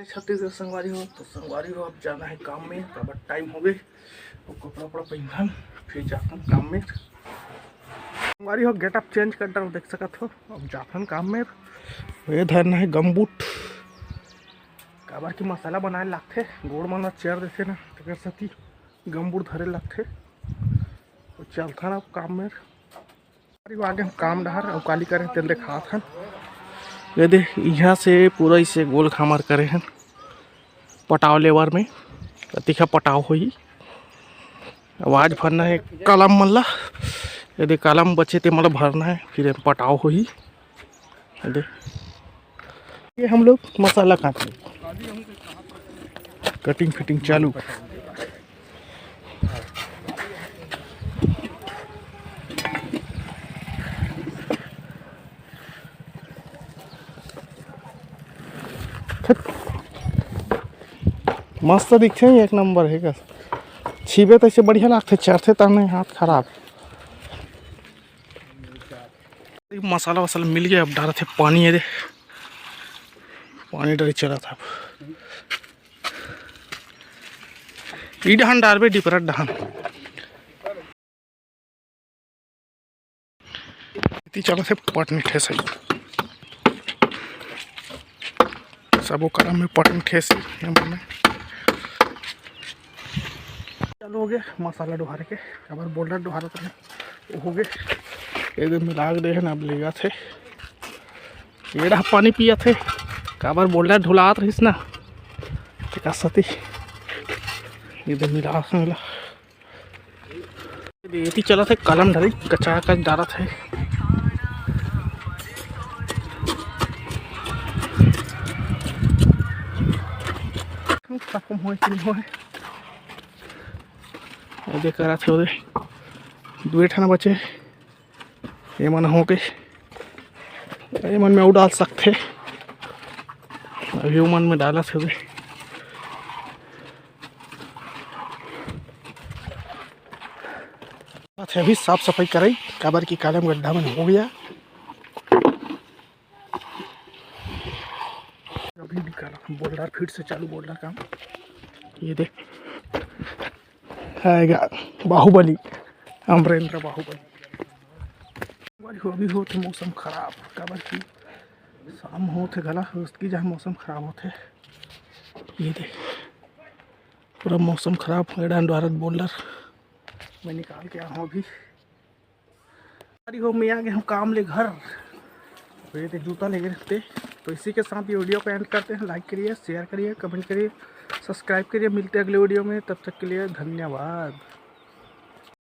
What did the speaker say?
छत्तीसगढ़ संगवारी हो अब जाना है काम में। अब टाइम हो गए तो कपड़ा वपड़ा पहन फिर जाता हूँ काम में। संगवारी हो गेटअप चेंज कर डाल देख सकत हो। अब जाता हूँ काम में। ये धरना है गमबूट काबर की मसाला बनाए लगते गोड़ मन चेयर देते ना तेकर सती गमबूट धरे लगते तो चलता ना काम में। आगे हम काम डहर और काली करें तेल दिखात हन। ये दे यहाँ से पूरा इसे गोल खामर करे हैं पटाव लेवर में तीखा पटाव हुई। आवाज भरना है कलम मन ला। यदि कलम बचे तो मतलब भरना है फिर पटाव हुई। ये हम लोग मसाला खाते कटिंग फिटिंग चालू। मस्त दिखते हैं एक नंबर है का छीबे तो ऐसे बढ़िया लगते चढ़ते तब नहीं हाथ खराब। मसाला वसाला मिल गया अब डाल थे पानी है दे पानी डर चला था ई डहान डालबे डिपरट डहान चला थे पटनी ठेस सबो करम में पटनी ठेस चलो हो गया मसाला डुहारे के अब बोल्डर डुहारा तो हो गए एकदम मिला दे अब लेगा थे ये पानी पिया थे काबर बोल्डर ढुलात रहीस ना सती एकदम मिला ये चला थे कलम धरी कचा कच डाला थे। देख रहा थे उधर दुए ठाना बचे ये मन हो गए ये मन में डाल सकते अभी मन में डाला थे उधर अभी साफ सफाई कराई काबर की कालम गड्ढा में हो गया। अभी निकाला बोल्डर फिर से चालू बोल्डर काम। ये देख आएगा बाहुबली अमरेंद्र बाहुबली। अभी होते मौसम खराब काबर की शाम होते गला उसकी जहाँ मौसम खराब होते। ये देख पूरा मौसम खराब भारत बोल्डर मैं निकाल के आया हूँ अभी। अरे हो मैं आ गया हूँ काम ले घर ये थे जूता लेके रखते। तो इसी के साथ ये वीडियो को एंड करते हैं। लाइक करिए शेयर करिए कमेंट करिए सब्सक्राइब करिए। मिलते हैं अगले वीडियो में तब तक के लिए धन्यवाद।